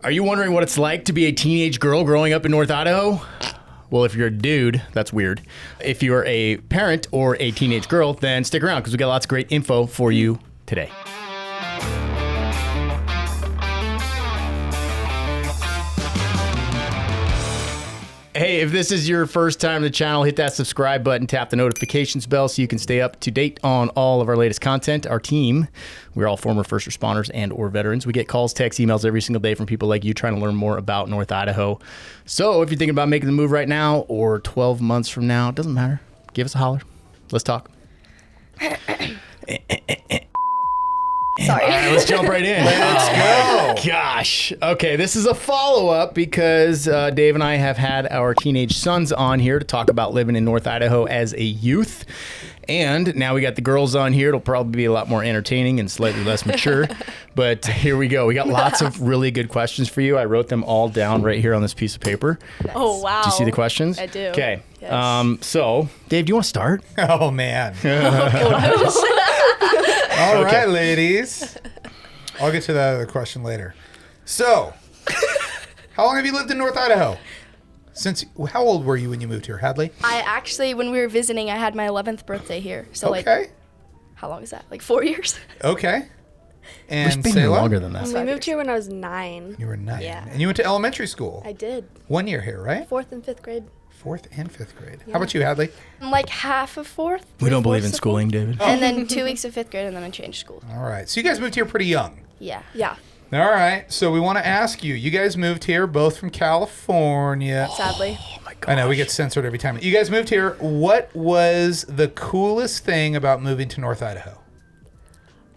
Are you wondering what it's like to be a teenage girl growing up in North Idaho? Well, if you're a dude, that's weird. If you're a parent or a teenage girl, then stick around because we got lots of great info for you today. Hey, if this is your first time to the channel, hit that subscribe button, tap the notifications bell so you can stay up to date on all of our latest content. Our team, we're all former first responders and or veterans. We get calls, texts, emails every single day from people like you trying to learn more about North Idaho. So if you're thinking about making the move right now or 12 months from now, it doesn't matter. Give us a holler. Let's talk. Sorry. All right, let's jump right in. Let's go. Gosh. Okay, this is a follow-up because Dave and I have had our teenage sons on here to talk about living in North Idaho as a youth. And now we got the girls on here. It'll probably be a lot more entertaining and slightly less mature. But here we go. We got lots of really good questions for you. I wrote them all down right here on this piece of paper. Oh, wow. Do you see the questions? I do. Okay. Yes. So, Dave, do you want to start? Oh, man. All right, ladies. I'll get to that other question later. So, how long have you lived in North Idaho? How old were you when you moved here, Hadley? I actually, when we were visiting, I had my 11th birthday here. So, Okay. how long is that? 4 years? Okay. It's And been Selah? longer than that. We moved here when I was 9. You were 9. Yeah. And you went to elementary school. I did. 1 year here, right? 4th and 5th grade. 4th and 5th grade. How about you, Hadley? I'm like half of 4th. We don't believe in 3/4 of schooling, David. And then 2 weeks of 5th grade, and then I changed schools. All right. So you guys moved here pretty young. Yeah. Yeah, All right. So we want to ask you. You guys moved here both from California. sadly. Oh my gosh. I know we get censored every time. You guys moved here. What was the coolest thing about moving to North Idaho?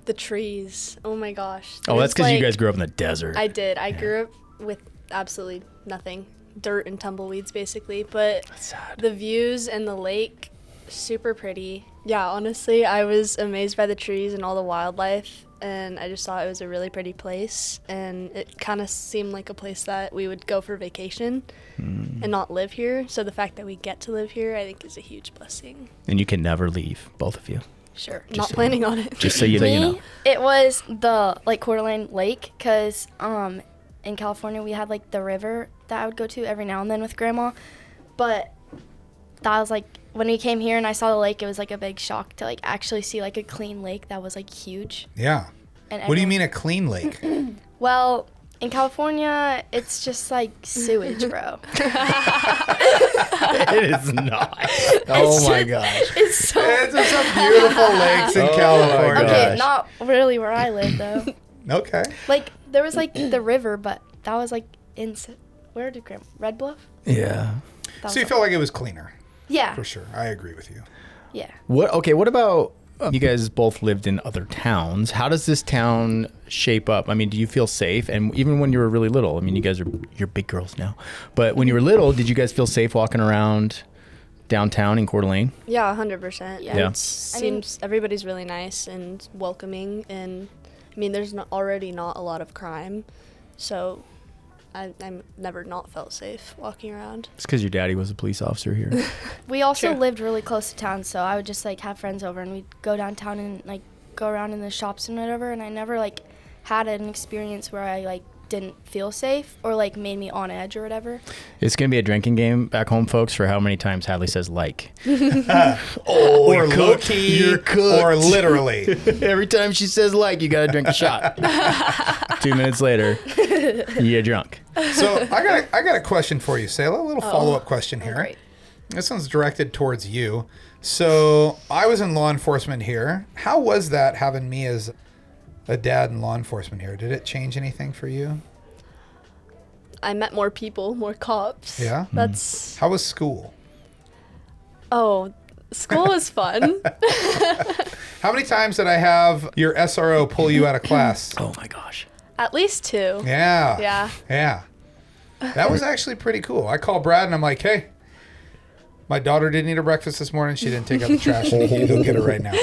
The trees. Oh my gosh. Oh, that's There's, because you like- guys grew up in the desert. I did. I grew up with absolutely nothing. Dirt and tumbleweeds, basically. But That's sad. the views and the lake, super pretty. Yeah, honestly, I was amazed by the trees and all the wildlife. And I just thought it was a really pretty place. And it kind of seemed like a place that we would go for vacation and not live here. So the fact that we get to live here, I think, is a huge blessing. And you can never leave, both of you. Sure. Just Not so planning on it. Just so you know. It was the Coeur d'Alene Lake, because in California we had the river that I would go to every now and then with Grandma. But that was when we came here and I saw the lake, it was a big shock to actually see a clean lake that was huge. Yeah. And What do you everyone- mean a clean lake? Well, in California, it's just sewage, bro. It is not. Oh my gosh. It's so It's just some beautiful lakes in Oh my California. okay, gosh. not really where I live though. Okay. There was the river, but that was in where did Grandma Red Bluff? Yeah. That So you was felt like it was cleaner, yeah, for sure. I agree with you. yeah. What about you guys both lived in other towns? How does this town shape up? I mean, do you feel safe? And even when you were really little, I mean, you're big girls now, but when you were little, did you guys feel safe walking around downtown in Coeur d'Alene? Yeah, 100%. Yeah. Yeah. It seems everybody's really nice and welcoming, and I mean, there's already not a lot of crime, so I'm never not felt safe walking around. It's because your daddy was a police officer here. We also True. lived really close to town, so I would just have friends over and we'd go downtown and go around in the shops and whatever. And I never had an experience where I didn't feel safe or made me on edge or whatever. It's gonna be a drinking game back home, folks, for how many times Hadley says like. Or you're low cooked. key, You're cooked. or literally. Every time she says like, you gotta drink a shot. 2 minutes later, you get drunk. So I got a question for you, Selah. A little follow-up question here. Great. This one's directed towards you. So I was in law enforcement here. How was that having me as a dad in law enforcement here? Did it change anything for you? I met more people, more cops. Yeah? That's, How was school? school was fun. How many times did I have your SRO pull you out of class? Oh my gosh. At least 2. Yeah. Yeah. Yeah. That was actually pretty cool. I called Brad and I'm like, hey, my daughter didn't eat her breakfast this morning. She didn't take out the trash. You need to go get her right now.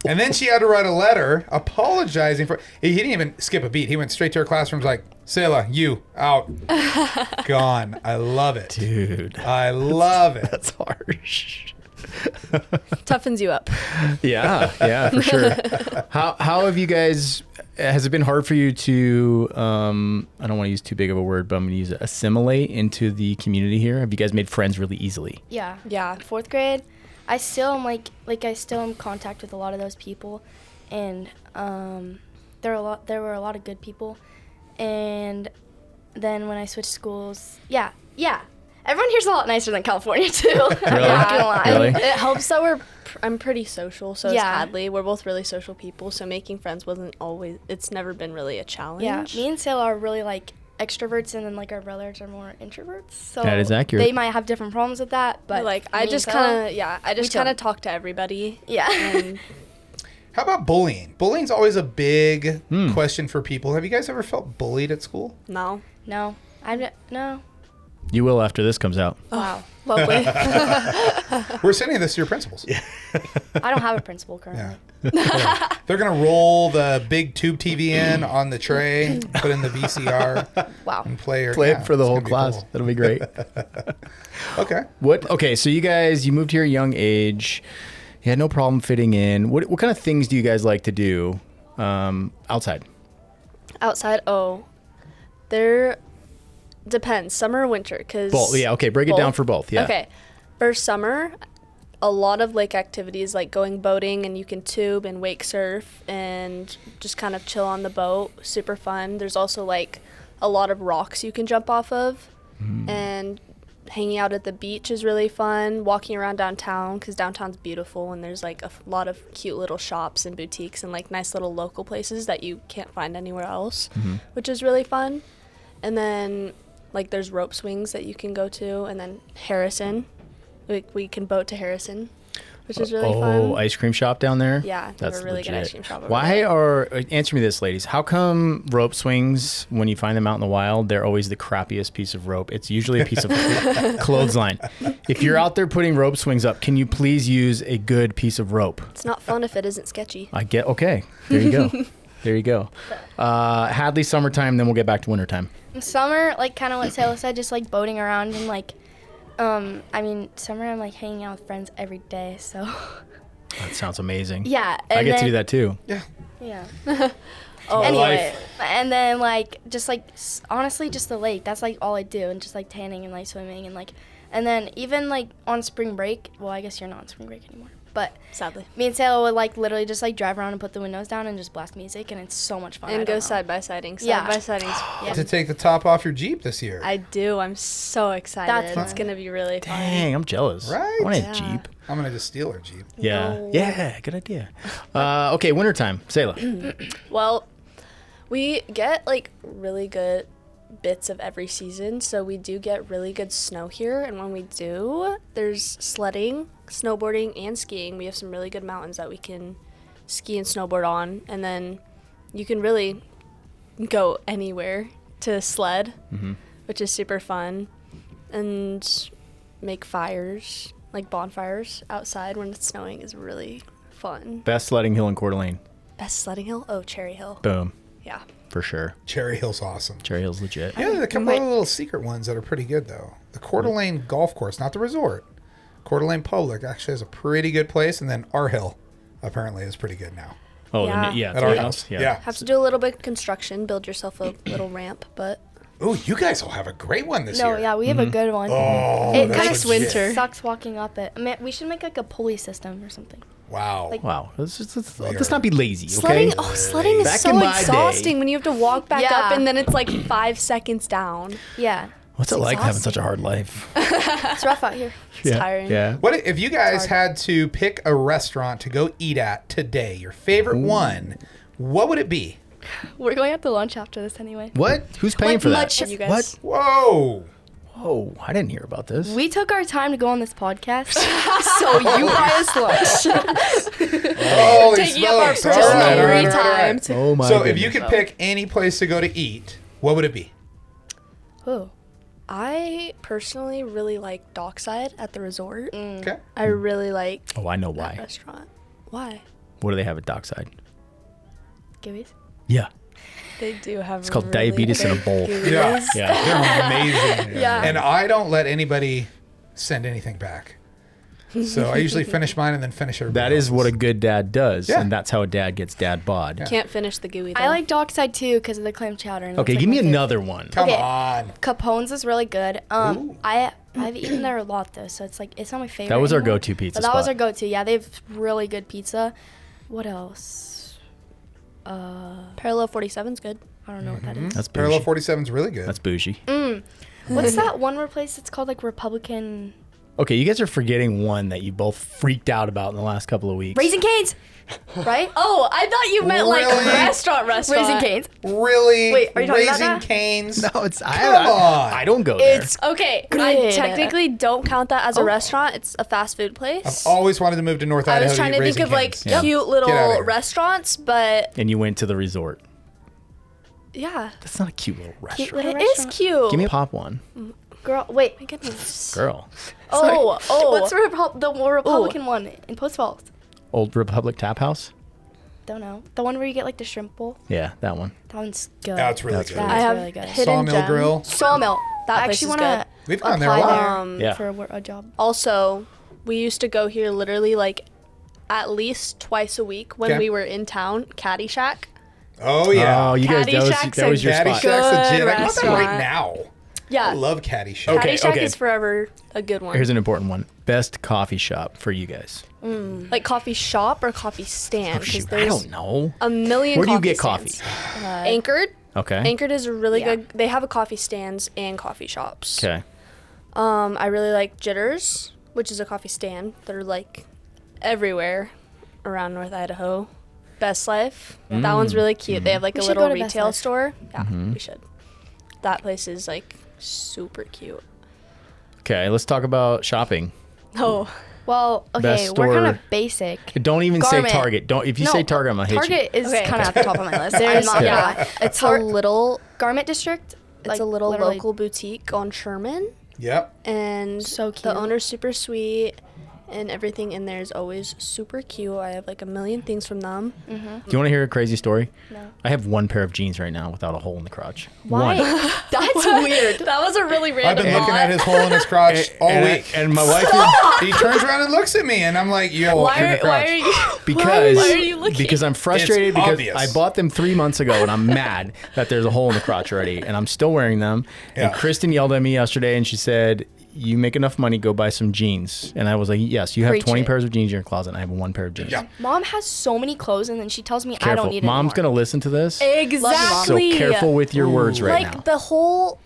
And then she had to write a letter apologizing for. He didn't even skip a beat. He went straight to her classroom. Like, Selah, you out, gone. I love it, Dude. I love it. That's harsh. Toughens you up. Yeah, for sure. How have you guys has it been hard for you to, I don't want to use too big of a word, but I'm going to use it, assimilate into the community here? Have you guys made friends really easily? Yeah. Yeah. 4th grade, I still am I still am in contact with a lot of those people, and there were a lot of good people, and then when I switched schools, yeah, everyone here's a lot nicer than California too. Really? I'm not gonna lie. Really? It helps that I'm pretty social, so is Yeah. Hadley. We're both really social people, so making friends it's never been really a challenge. Yeah, me and Selah are really like extroverts, and then like our brothers are more introverts. So That is accurate. They might have different problems with that, but like me I and just Selah, kind of talk to everybody. yeah. And How about bullying? Bullying's always a big question for people. Have you guys ever felt bullied at school? no. No, no. You will after this comes out. Wow, Lovely. We're sending this to your principals. I don't have a principal currently. Yeah. They're going to roll the big tube TV in on the tray, put in the VCR, Wow. and play It yeah, for the it's whole gonna be class. cool. That'll be great. Okay. Okay, so you moved here at a young age. You had no problem fitting in. What kind of things do you guys like to do outside? Outside, there depends, summer or winter, because Both. Yeah, okay, break it down for both. Yeah. Okay, for summer, a lot of lake activities like going boating, and you can tube and wake surf and just kind of chill on the boat. Super fun. There's also like a lot of rocks you can jump off of, and hanging out at the beach is really fun. Walking around downtown, because downtown's beautiful, and there's like a lot of cute little shops and boutiques and like nice little local places that you can't find anywhere else, which is really fun. And then like there's rope swings that you can go to, and then Harrison, we can boat to Harrison, which is really fun. Oh, ice cream shop down there? Yeah, they have a really good ice cream shop over Answer me this, ladies. How come rope swings, when you find them out in the wild, they're always the crappiest piece of rope? It's usually a piece of clothesline. If you're out there putting rope swings up, can you please use a good piece of rope? It's not fun if it isn't sketchy. Okay. There you go. There you go. Hadley, summertime, then we'll get back to wintertime. In summer, like kind of what Selah said, just like boating around and like, summer I'm like hanging out with friends every day. So That sounds amazing. yeah, I get to do that too. Yeah. Oh, Anyway, and then like just like honestly just the lake. That's like all I do, and just like tanning and like swimming and like, and then even like on spring break. Well, I guess you're not on spring break anymore. But sadly. me and Selah would like literally just like drive around and put the windows down and just blast music, and it's so much fun. And I go don't know. side by siding. Yeah. Side by siding's Yeah. To take the top off your Jeep this year. I do. I'm so excited. That's It's fun. gonna be really fun. Dang, I'm jealous. Right? I want a Yeah. Jeep. I'm going to just steal our Jeep. Yeah. No. Yeah, good idea. Okay, wintertime. Selah. Well, we get like really good bits of every season, so we do get really good snow here, and when we do, there's sledding, snowboarding, and skiing. We have some really good mountains that we can ski and snowboard on, and then you can really go anywhere to sled, which is super fun, and make fires, like bonfires outside when it's snowing is really fun. Best sledding hill in Coeur d'Alene. Best sledding hill? Oh, Cherry Hill. Boom. Yeah. For sure. Cherry Hill's awesome. Cherry Hill's legit. Yeah, there's a couple of little secret ones that are pretty good, though. The Coeur d'Alene Golf Course, not the resort. Coeur d'Alene Public actually has a pretty good place, and then our hill apparently is pretty good now. Oh, Yeah. yeah. At our yeah. house. Yeah. Yeah. Have to do a little bit of construction, build yourself a little ramp, but Oh, you guys will have a great one this No, year. yeah, we have a good one. Oh, It that's next legit. winter. sucks walking up it. I mean, we should make like a pulley system or something. Wow. Like- Wow. Let's not be lazy, okay? sledding. Oh, sledding is Back so in my exhausting day- when you have to walk back Yeah. up and then it's like 5 seconds down. Yeah, What's it like having such a hard life? it's rough out here. It's tiring. Yeah. What if you guys had to pick a restaurant to go eat at today, your favorite one, what would it be? We're going out to lunch after this anyway. What? Who's paying Like for that? much- You guys. What? Whoa. Whoa, I didn't hear about this. We took our time to go on this podcast, so you buy us lunch. Holy Taking up our smokes. personal All right. free time. Oh my So goodness. if you could pick any place to go to eat, what would it be? Oh, I personally really like Dockside at the resort. Okay. I really like Oh, I know that why. restaurant. Why? What do they have at Dockside? Gibby's. Yeah. They do have. It's called really diabetes in a good bowl. goodies. Yeah. Yeah. They're amazing. Yeah. And I don't let anybody send anything back. So I usually finish mine and then finish everybody That is what a else's. good dad does, Yeah. and that's how a dad gets dad bod. Yeah. Can't finish the gooey though. I like Dockside too because of the clam chowder. And Okay, it's, like, give me my favorite. another one. Come Okay. on. Capone's is really good. Ooh. I've eaten there a lot though, so it's like it's not my favorite. That was our anymore, go-to pizza But that was spot. our go-to. Yeah, they have really good pizza. What else? Parallel 47's good. I don't know what that is. That's Parallel bougie. 47 is really good. That's bougie. What's that one place? It's called like Republican Okay, you guys are forgetting one that you both freaked out about in the last couple of weeks. Raising Cane's, right? Oh, I thought you meant like Really? restaurant. Raising Cane's. Really? Wait, are you talking about Raising that? Cane's? No, it's Come on. I don't go there. It's Okay, I Good. technically don't count that as a restaurant. It's a fast food place. I've always wanted to move to North I Idaho was trying eat to think Raising of like Cane's. Yeah. cute Get outta little here. restaurants, but And you went to the resort. yeah, That's not a cute little restaurant. little it is restaurant. cute. Give me a pop one, girl. Wait, My goodness. girl. Oh, what's the Republican one in Post Falls? Old Republic Tap House. Don't know. The one where you get like the shrimp bowl. Yeah, that one. That one's good. That's really That's good. really I have really good. hidden Sawmill gem. Grill. Sawmill. That I place actually is want to We've gone there a apply lot. there Yeah. for a job. Also, we used to go here literally like at least twice a week when Okay. we were in town. Caddyshack. Oh, yeah. Oh, you guys, Caddyshack's that was your Caddyshack's spot. legit. I got that right restaurant. now. Yeah, I love Caddyshack. Okay, Caddyshack okay. is forever a good one. Here's an important one. Best coffee shop for you guys. Like coffee shop or coffee stand? Oh, Because shoot, I there's don't know. a million. Where do you coffee get coffee? stands. Anchored. Okay. Anchored is really Yeah. good. They have a coffee stands and coffee shops. Okay. I really like Jitters, which is a coffee stand. They're like everywhere around North Idaho. Best Life. That one's really cute. They have like We a should little go to Best retail Life. store. Yeah, we should. That place is like super cute. Okay, let's talk about shopping. Oh, Well, okay, Best we're kind store. of basic. Don't even Garment. say Target. Don't. If you say Target, I'm gonna hit you. Target is Okay. kind of at the top of my list. there's I'm not yeah. gonna lie. It's a little. Garment District. It's like, a little literally- local boutique on Sherman, Yep. and So cute. the owner's super sweet, and everything in there is always super cute. I have like a million things from them. Do you want to hear a crazy story? No. I have one pair of jeans right now without a hole in the crotch. Why? One. That's weird. That was a really I've random. been looking at his hole in his crotch all week. And my wife He turns around and looks at me, and I'm like, yo, Why in the are, crotch. why are you? because Why are you looking? because I'm frustrated It's because obvious. I bought them 3 months ago and I'm mad that there's a hole in the crotch already and I'm still wearing them. Yeah. And Kristen yelled at me yesterday and she said, "You make enough money, go buy some jeans." And I was like, "Yes, you have Preach 20 it. pairs of jeans in your closet and I have one pair of jeans." Yeah. Mom has so many clothes, and then she tells me I Careful. don't need it Mom's anymore. gonna listen to this. Mom. So Exactly. careful with your words right like now. the whole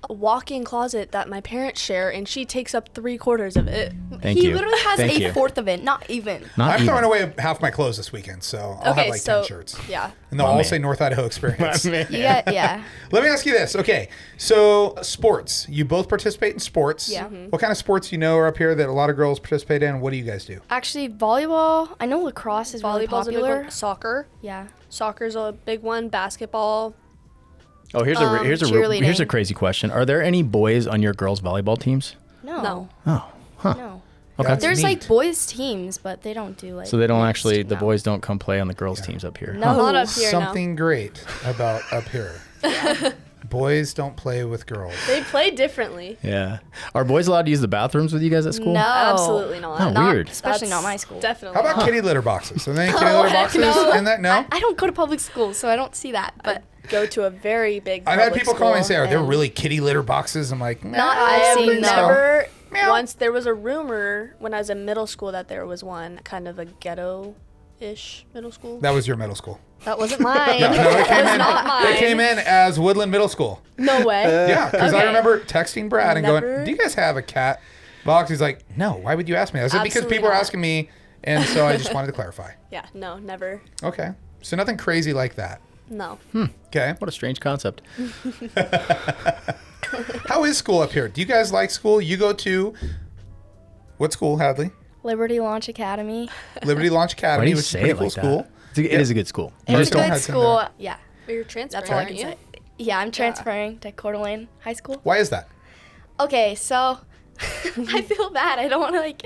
walk-in closet that my parents share, and she takes up 3/4 of it. Thank He you. literally has Thank a you. fourth of it, not even. Not I'm even. throwing away half my clothes this weekend, so I'll have like 10 shirts. Yeah. And they'll My all man. say North Idaho Experience. Yeah. Let me ask you this. Okay, so sports. You both participate in sports. Yeah. What kind of sports do you know are up here that a lot of girls participate in? What do you guys do? Actually, volleyball. I know lacrosse is really Volleyball's a big popular. one. Soccer. Yeah. Soccer's a big one. Basketball. Oh, here's a here's a cheerleading. crazy question. Are there any boys on your girls' volleyball teams? No. Oh, huh. No. Okay. That's There's neat. like boys teams, but they don't do like. So they don't mixed actually, team the now. boys don't come play on the girls' teams up here. No. Not up here. Something great about up here. Boys don't play with girls. No. They play differently. Yeah. Are boys allowed to use the bathrooms with you guys at school? No. Absolutely not. Oh, Not, weird. especially That's not my school. Definitely. How about not. kitty litter boxes? Are there any kitty litter heck boxes no. in that? No? I don't go to public school, so I don't see that. But Go to a very big. I've had public people call me and say, school are there and really kitty litter boxes? I'm like, nah, Not I I've don't seen think no. so. never. Meow. Once there was a rumor when I was in middle school that there was one, kind of a ghetto-ish middle school. That was your middle school. That wasn't mine. No, it came was in. not mine. It came in as Woodland Middle School. No way. Yeah, because I Okay. remember texting Brad and Never. going, "Do you guys have a cat box?" He's like, "No. Why would you ask me?" I said, "Because Absolutely people are not. asking me, and so I just wanted to clarify." Yeah. No. Never. Okay, so nothing crazy like that. No. Okay, What a strange concept. how is school up here? Do you guys like school? You go to what school, Hadley? Liberty Launch Academy. Liberty Launch Why do Academy, you which is a say pretty it cool like school. that? It is a good school. You It's just a don't good heads in school. there. Yeah. But you're transferring. That's all I aren't can you? say. Yeah, I'm transferring to Coeur d'Alene High School. Why is that? Okay, so I feel bad. I don't want to like.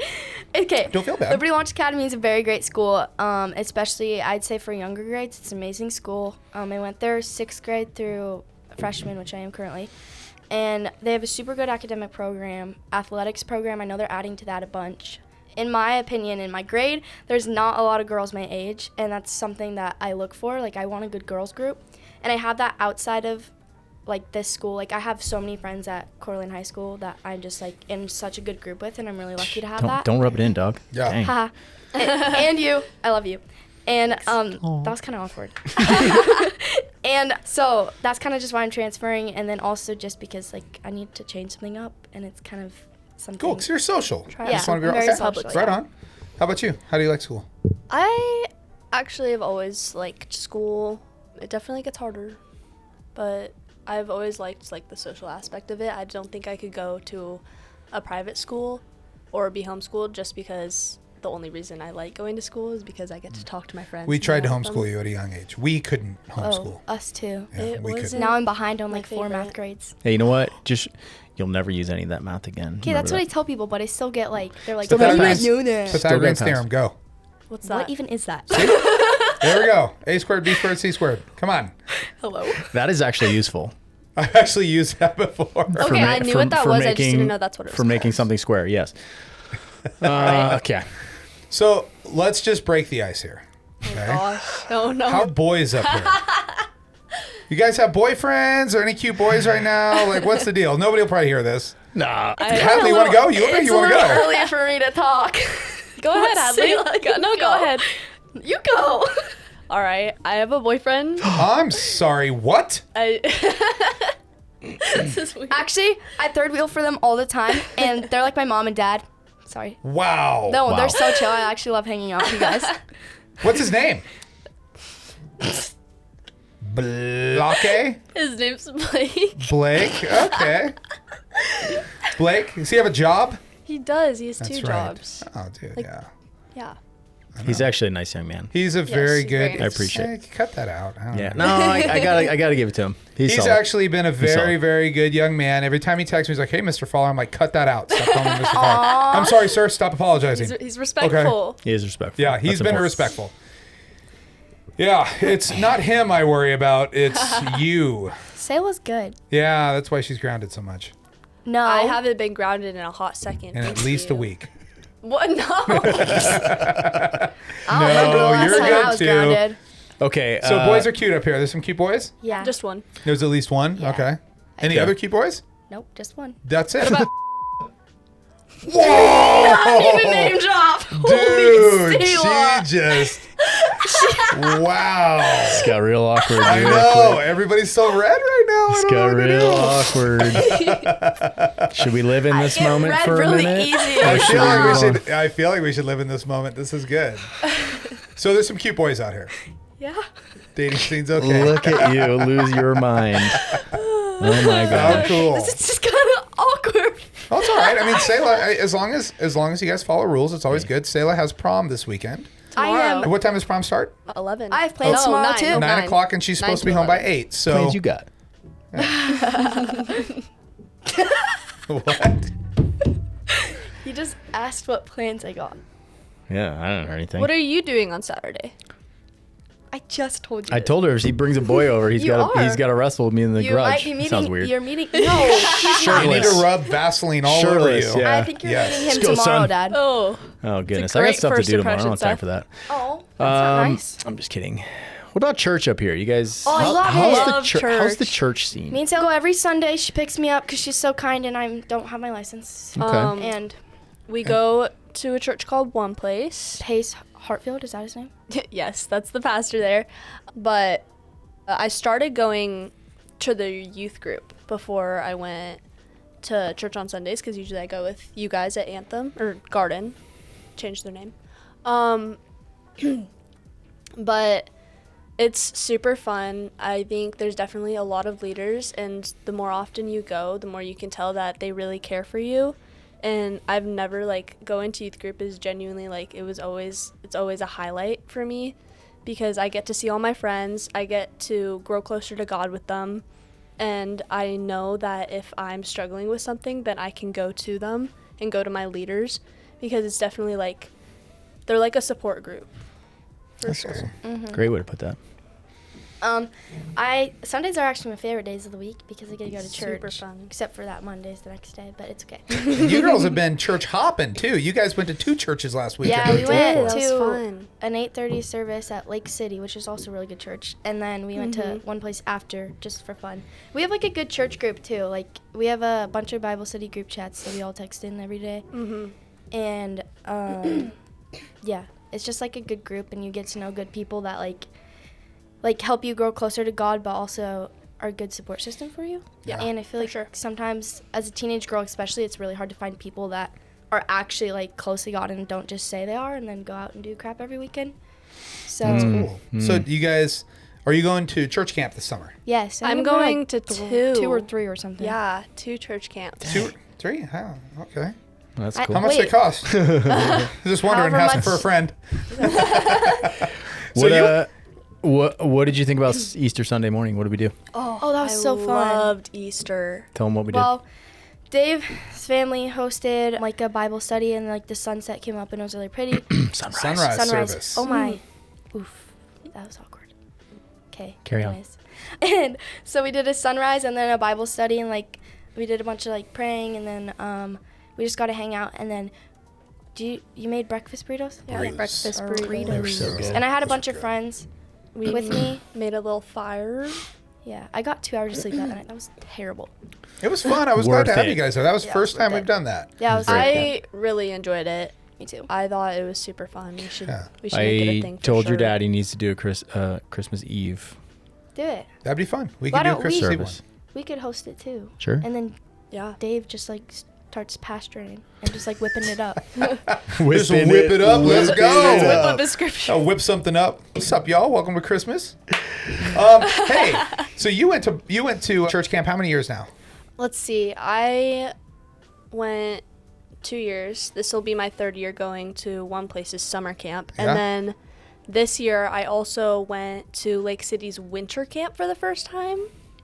Okay. Don't feel bad. Liberty Launch Academy is a very great school. Especially I'd say for younger grades, it's an amazing school. I went there 6th grade through freshman, which I am currently, and they have a super good academic program, athletics program. I know they're adding to that a bunch, in my opinion, in my grade, there's not a lot of girls my age, and that's something that I look for. Like, I want a good girls group, and I have that outside of, like, this school. Like, I have so many friends at Coeur High School that I'm just, like, in such a good group with, and I'm really lucky to have that. Don't rub it in, dog. Yeah. Dang. Haha. And you. I love you. And that was kind of awkward. And so that's kind of just why I'm transferring, and then also just because, like, I need to change something up, and it's kind of something. Cool, because you're social. Yeah, Just wanna be I'm very okay. social, Right yeah. on. How about you? How do you like school? I actually have always liked school. It definitely gets harder, but I've always liked, like, the social aspect of it. I don't think I could go to a private school or be homeschooled just because the only reason I like going to school is because I get to talk to my friends. We and tried to know them. homeschool you at a young age. We couldn't homeschool. Oh, us too. Yeah, It we wasn't- couldn't. Now I'm behind on, My like, 4 math favorite. grades. Hey, you know what? You'll never use any of that math again. Okay, that's what I tell people, but I still get, like, they're like, Pythagoras- "How do you know that?" Pythagorean Still got theorem, go. What's that? What even is that? There we go. A squared, B squared, C squared. Come on. Hello. That is actually useful. I've actually used that before. Okay, I knew what that was. I just didn't know that's what it was For making called. something square, yes. Okay. So let's just break the ice here. Okay? Gosh. Oh no. How are boys up here? You guys have boyfriends or any cute boys right now? Like, what's the deal? Nobody will probably hear this. Nah. Hadley, you want to go? You look like It's you a want to little go. early for me to talk. Go ahead, Hadley. Selah, you Go ahead. You go. All right. I have a boyfriend. I'm sorry. What? I. This is weird. Actually, I third wheel for them all the time, and they're like my mom and dad. Sorry. Wow. No, Wow. they're so chill. I actually love hanging out with you guys. What's his name? Blake? His name's Blake. Blake. Okay. Blake, does he have a job? He does. He has That's 2 right. jobs. Oh, dude, Like- yeah. Yeah. He's actually a nice young man. He's a very he's good. very I appreciate it. Cut that out. I don't Yeah. know. No, I gotta give it to him. He's solid. actually been a very, solid. very good young man. Every time he texts me, he's like, "Hey, Mr. Fowler." I'm like, "Cut that out. Stop calling me Mr. Fowler." I'm sorry, sir. Stop apologizing. He's respectful. He is respectful. Yeah, he's That's been important. respectful. Yeah, it's not him I worry about. It's you. Selah's good. Yeah, that's why she's grounded so much. No. I haven't been grounded in a hot second. In at Thank least you. a week. What? No. I don't No, remember the last you're time good I was too. grounded. Okay. So boys are cute up here. There's some cute boys? Yeah. Just one. There's at least one? Yeah. Okay. Any Okay. other cute boys? Nope, just one. That's it. Even Whoa! name drop. Dude, she Selah. just... Wow. It's got real awkward. I real know. quick. Everybody's so red right now. It's I got don't know real what to awkward. Should we live in this get moment red for a really minute? easy. Or I should feel we like move on? I feel like we should live in this moment. This is good. So there's some cute boys out here. Yeah. Dating scene's okay. Look at you lose your mind. Oh my How gosh. cool. It's just kind of awkward. Oh, it's all right. I mean, Selah, as long as you guys follow rules, it's always good. Selah has prom this weekend. I am. What time does prom start? 11. I have plans tomorrow, nine. too. No, 9 o'clock, and she's supposed to be home by 8. So Plans you got? what? You just asked what plans I got. Yeah, I don't know anything. What are you doing on Saturday? I just told you. I told her if he brings a boy over, he's You got are. to wrestle with me in the you garage. might be meeting. Sounds weird. You're meeting. No, You need to rub Vaseline all Shirtless, over you. yeah. I think you're Yes. meeting Let's him go, tomorrow, son. Dad. Oh. Oh goodness, a I got great stuff to first do tomorrow. I don't have impression, time for that. Oh, that's not nice. I'm just kidding. What about church up here? You guys? Oh, I love how's it. the Love how's the church. church scene? Me and Selah go every Sunday. She picks me up because she's so kind, and I don't have my license. Okay. And We go to a church called One Place. Pace Hartfield, is that his name? Yes, that's the pastor there. But I started going to the youth group before I went to church on Sundays because usually I go with you guys at Anthem or Garden. Changed their name. But it's super fun. I think there's definitely a lot of leaders, and the more often you go, the more you can tell that they really care for you. And I've never, going to youth group is genuinely, it's always a highlight for me because I get to see all my friends. I get to grow closer to God with them. And I know that if I'm struggling with something, then I can go to them and go to my leaders because it's definitely, they're like a support group. For That's sure. awesome. Great way to put that. Sundays are actually my favorite days of the week because I get to go to church. Super fun. Except for that Monday's the next day, but it's okay. And you girls have been church hopping too. You guys went to 2 churches last week. Yeah, we went That was to fun. an 8:30 service at Lake City, which is also a really good church. And then we went to one place after just for fun. We have like a good church group too. Like we have a bunch of Bible study group chats that we all text in every day. And yeah, it's just like a good group, and you get to know good people that like help you grow closer to God, but also are a good support system for you. Yeah. And I feel like sometimes as a teenage girl especially, it's really hard to find people that are actually like close to God and don't just say they are and then go out and do crap every weekend. So Cool. So you guys, are you going to church camp this summer? yes, I'm gonna go, going like, to 2. 2 or 3 or something. Yeah, 2 church camps. 2, 3? Oh, okay. That's I- cool. How much Wait. they cost? Just wondering, However asking much- for a friend. What did you think about Easter Sunday morning? What did we do? Oh, that was I so fun. loved Easter. Tell them what we Well, Dave's family hosted like a Bible study, and like the sunset came up and it was really pretty. did. Sunrise service. Oh my. Oof. That was awkward. Okay. Carry on. anyways. And so we did a sunrise and then a Bible study, and like we did a bunch of like praying, and then we just got to hang out, and then you made breakfast burritos? Yeah, Burritos. breakfast Or burritos. They were so good. And I had a Those are bunch of good. friends We with me. made a little fire. Yeah, I got 2 hours of sleep that night. That was terrible. It was fun. I was glad Worth to have it. you guys there. That was the Yeah, first worth time it. we've done that. Yeah, I was Very I really enjoyed it. me too. I thought it was super fun. We should Yeah. make it a I thing for told your sure. dad he needs to do a Christmas Eve Do it. That'd be fun. We Why could do a don't we- Christmas Eve one. service. We could host it too. Sure. And then Yeah. Dave just like starts pasturing and just like whipping it up. Just whip it up. Let's go. Whip up the scripture. I'll whip something up. What's up, y'all? Welcome to Christmas. Hey, so you went to church camp how many years now? Let's see. I went 2 years. This will be my 3rd year going to One Place's summer camp. Yeah. And then this year I also went to Lake City's winter camp for the first time,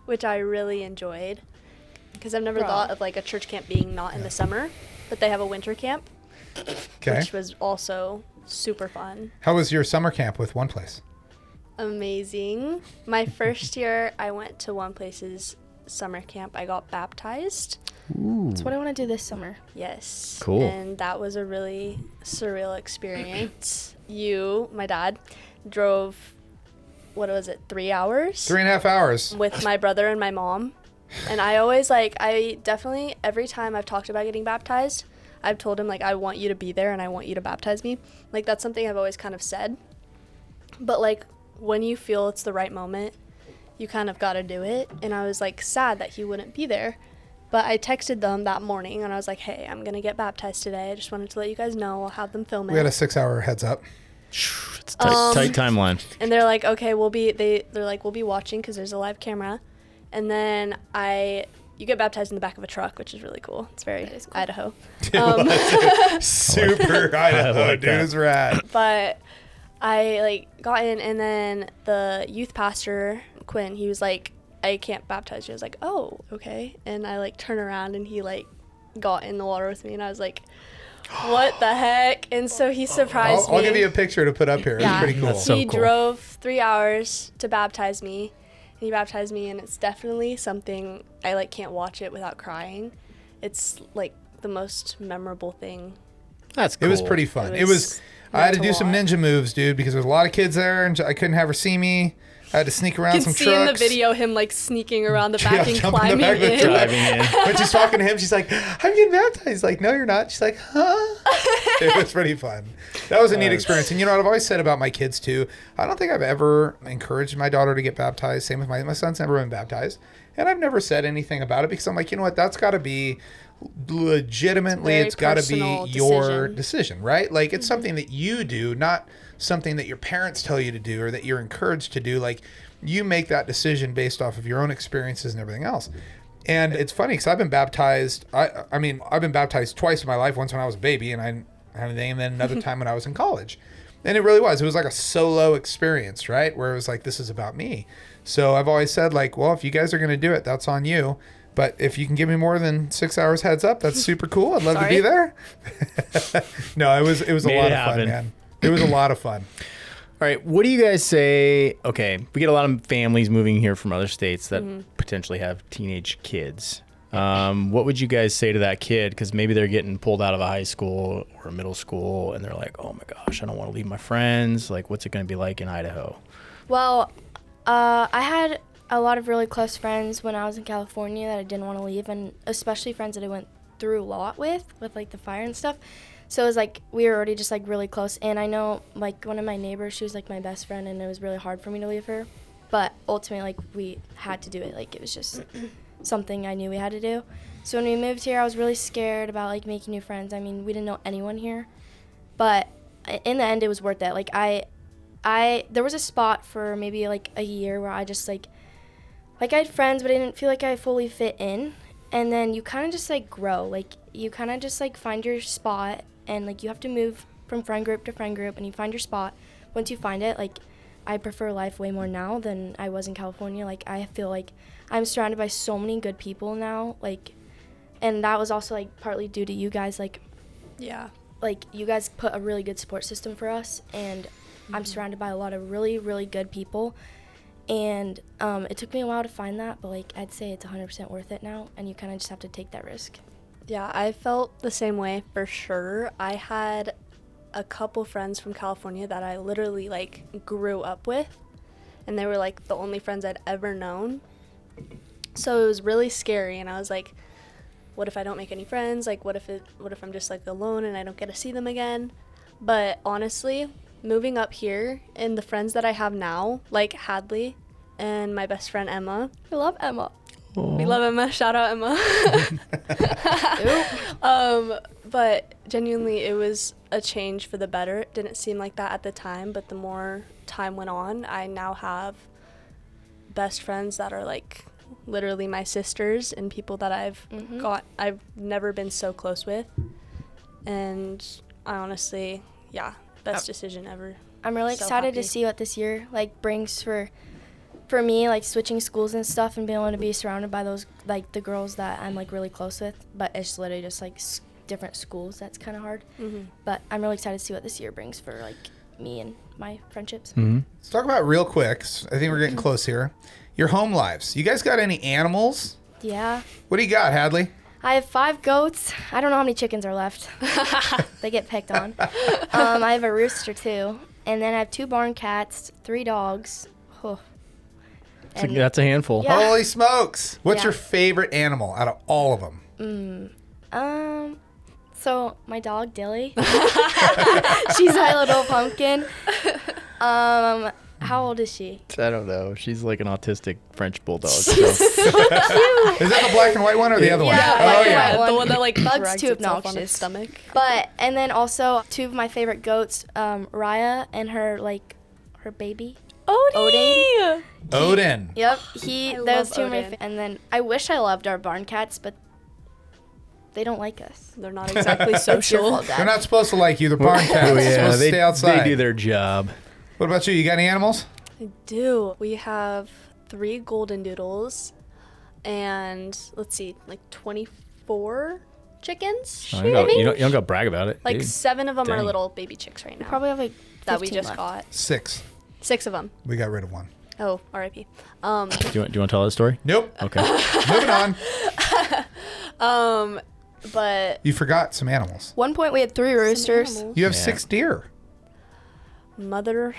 which I really enjoyed. Because I've never Bruh. thought of like a church camp being not in the summer, but they have a winter camp, Okay. which was also super fun. How was your summer camp with One Place? Amazing. My first year I went to One Place's summer camp. I got baptized. That's what I want to do this summer. Yes. Cool. And that was a really surreal experience. My dad, drove, 3 hours? 3.5 hours. With my brother and my mom. And I always every time I've talked about getting baptized, I've told him I want you to be there and I want you to baptize me. That's something I've always kind of said. But when you feel it's the right moment, you kind of got to do it. And I was sad that he wouldn't be there. But I texted them that morning and I was like, hey, I'm going to get baptized today. I just wanted to let you guys know. I'll have them film it. We had a 6-hour heads up. It's tight timeline. And they're like, okay, we'll be watching because there's a live camera. And then you get baptized in the back of a truck, which is really cool. It's very is cool. Idaho. Super Idaho, like dude. that. It was rad. But I got in, and then the youth pastor, Quinn, he was like, I can't baptize you. I was like, oh, okay. And I turned around and he got in the water with me, and I was like, what the heck? And so he surprised me. I'll give you a picture to put up here. Yeah. It's pretty cool. That's so He cool. drove 3 hours to baptize me. He baptized me, and it's definitely something I can't watch it without crying. It's the most memorable thing. That's cool. It was pretty fun. It was I had to meant do a some lot. ninja moves, dude, because there's a lot of kids there and I couldn't have her see me. I had to sneak around You some can see trucks. in the video him sneaking around the back and jumping the climbing back of the in. truck. Driving in. When she's talking to him, she's like, I'm getting baptized. He's like, no, you're not. She's like, huh? It was pretty fun. That was a neat experience. And you know what I've always said about my kids too? I don't think I've ever encouraged my daughter to get baptized. Same with my son's never been baptized. And I've never said anything about it because I'm like, you know what? That's got to be legitimately, It's a it's got to very be personal your decision. decision, right? It's something that you do, not something that your parents tell you to do or that you're encouraged to do. You make that decision based off of your own experiences and everything else. And it's funny because I've been baptized. I mean, I've been baptized twice in my life. Once when I was a baby, and and then another time when I was in college. And it really was. It was like a solo experience, right? Where it was like, this is about me. So I've always said, well, if you guys are going to do it, that's on you. But if you can give me more than 6 hours heads up, that's super cool. I'd love to be there. No, it was a Made lot it of fun, happen. man. It was a lot of fun. right, what do you guys say? Okay, we get a lot of families moving here from other states that potentially have teenage kids. What would you guys say to that kid? Because maybe they're getting pulled out of a high school or a middle school, and they're like, oh my gosh, I don't want to leave my friends. Like, what's it going to be like in Idaho? Well, I had a lot of really close friends when I was in California that I didn't want to leave, and especially friends that I went through a lot with like the fire and stuff. So it was like we were already just like really close, and I know like one of my neighbors, she was like my best friend, and it was really hard for me to leave her, but ultimately like we had to do it. Like it was just something I knew we had to do. So when we moved here, I was really scared about like making new friends. I mean, we didn't know anyone here, but in the end it was worth it. Like I there was a spot for maybe like a year where I just like I had friends, but I didn't feel like I fully fit in. And then you kind of just like grow, like you kind of just like find your spot, and like you have to move from friend group to friend group, and you find your spot. Once you find it, like I prefer life way more now than I was in California. Like I feel like I'm surrounded by so many good people now, like, and that was also like partly due to you guys. Like you guys put a really good support system for us, and I'm surrounded by a lot of really, really good people. And it took me a while to find that, but like I'd say it's 100% worth it now, and you kind of just have to take that risk. Yeah, I felt the same way for sure. I had a couple friends from California that I literally like grew up with, and they were like the only friends I'd ever known. So it was really scary, and I was like, what if I don't make any friends? Like what if I'm just like alone and I don't get to see them again? But honestly, moving up here and the friends that I have now, like Hadley and my best friend Emma. I love Emma. Aww. We love Emma. Shout out Emma. But genuinely, it was a change for the better. It didn't seem like that at the time, but the more time went on, I now have best friends that are like literally my sisters and people that I've never been so close with. And I honestly, best decision ever. I'm really excited to see what this year like brings for me, like switching schools and stuff, and being able to be surrounded by those like the girls that I'm like really close with. But it's literally just like different schools. That's kind of hard. But I'm really excited to see what this year brings for like me and my friendships. Let's talk about real quick. I think we're getting close here. Your home lives. You guys got any animals? Yeah. What do you got, Hadley? I have 5 goats. I don't know how many chickens are left. They get picked on. I have a rooster too, and then I have 2 barn cats, 3 dogs. Oh. That's a handful. Yeah. Holy smokes! What's Yeah. your favorite animal out of all of them? So my dog Dilly. She's my little pumpkin. How old is she? I don't know. She's like an autistic French bulldog. So. She's so cute. Is that the black and white one or the other one? Yeah, Oh black and yeah. white The one. one that like Bug's drags too itself on obnoxious. its stomach. And then also 2 of my favorite goats, Raya and her baby. Odie! Odin. Yep, I those love 2 of my Odin. and then I wish I loved our barn cats, but they don't like us. They're not exactly It's your social. fault, Dad. They're not supposed to like you. They're barn cats. Oh, They're supposed to stay outside. They do their job. What about you? You got any animals? I do. We have 3 golden doodles and let's see, like 24 chickens. Oh, you don't got to brag about it. Like dude. 7 of them are Dang. little baby chicks right now. Probably have like that we 15 just left. got. 6. 6 of them. We got rid of 1. Oh, R.I.P. Do you want to tell that story? Nope. Okay. Moving on. But You forgot some animals. One point we had 3 roosters. animals. You have Yeah. 6 deer. Mother,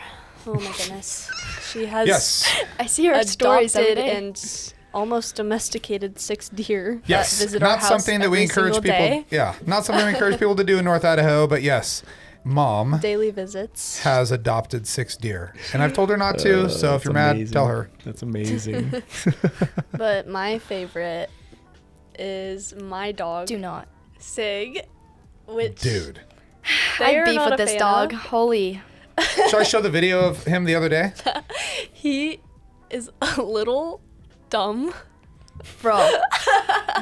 oh my goodness, she has Yes. I see her stories every adopted day. and almost domesticated 6 deer. Yes. that visit our Not house something that we every encourage single people. day. Yeah. Not something we encourage people to do in North Idaho, but yes. Mom Daily visits. has adopted 6 deer. And I've told her not to, so if you're mad, tell her. That's amazing. But my favorite is my dog, Do not. Sig, which Dude. I they are beef not with a this fan dog. of. Holy. Should I show the video of him the other day? He is a little dumb. Bro.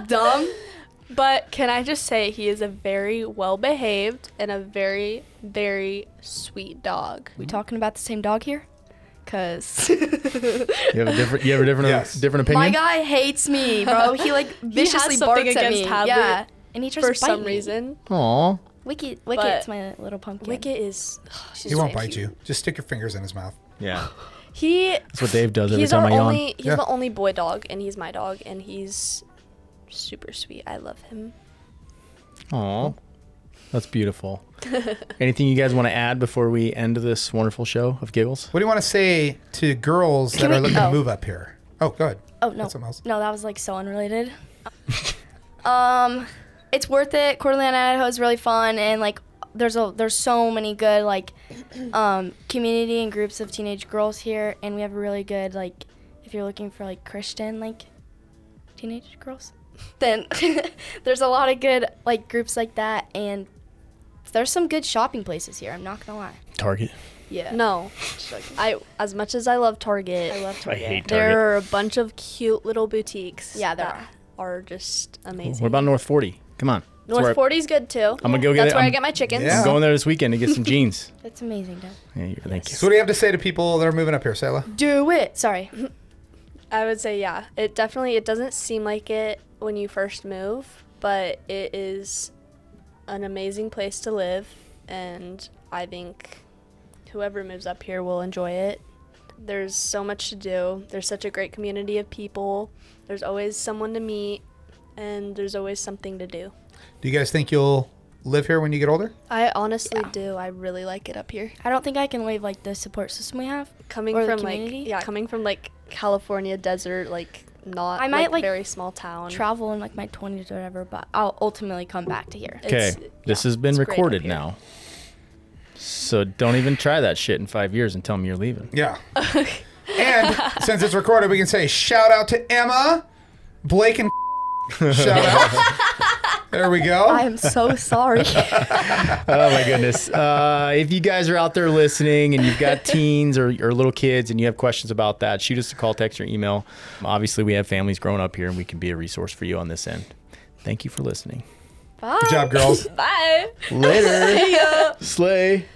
Dumb. But can I just say he is a very well-behaved and a very, very sweet dog. We talking about the same dog here? Cause You have a different Yes. different opinion? my guy hates me, bro. He like viciously something barks at against me. Hadley Yeah. And he tries For to bite some me. reason. Aw. Wicket's my little pumpkin. Wicket is. He won't bite you. Just stick your fingers in his mouth. Yeah. That's what Dave does every time I yawn. He's the only boy dog, and he's my dog, and he's super sweet. I love him. Aw. That's beautiful. Anything you guys want to add before we end this wonderful show of giggles? What do you want to say to girls that are looking to move up here? Oh, go ahead. Oh, no. Something else. No, that was like so unrelated. It's worth it. Coeur d'Alene, Idaho is really fun, and like there's so many good like community and groups of teenage girls here, and we have a really good like if you're looking for like Christian like teenage girls, then there's a lot of good like groups like that, and there's some good shopping places here. I'm not gonna lie. Target. Yeah. No, as much as I love Target, I love Target. I hate Target. there are a bunch of cute little boutiques. Yeah, there that are just amazing. What about North 40? Come on. North 40 is good too. I'm gonna go get That's it. where I get my chickens. Yeah. I'm going there this weekend to get some jeans. That's amazing, Dad. Yeah, thank you. So what do you have to say to people that are moving up here, Selah? Do it. Sorry. I would say yeah. It doesn't seem like it when you first move, but it is an amazing place to live, and I think whoever moves up here will enjoy it. There's so much to do. There's such a great community of people. There's always someone to meet, and there's always something to do. Do you guys think you'll live here when you get older? I honestly do. I really like it up here. I don't think I can leave like the support system we have. Coming Or the from community? coming from like California desert, like not I might, like, very small town. Travel in like my 20s or whatever, but I'll ultimately come back to here. Okay, this has been it's great recorded up here. now. So don't even try that shit in 5 years and tell me you're leaving. Yeah. And since it's recorded, we can say shout out to Emma, Blake, and shout out. There we go. I am so sorry. Oh my goodness. If you guys are out there listening and you've got teens or little kids and you have questions about that, shoot us a call, text, or email. Obviously, we have families growing up here and we can be a resource for you on this end. Thank you for listening. Bye. Good job, girls. Bye. Later. Slay.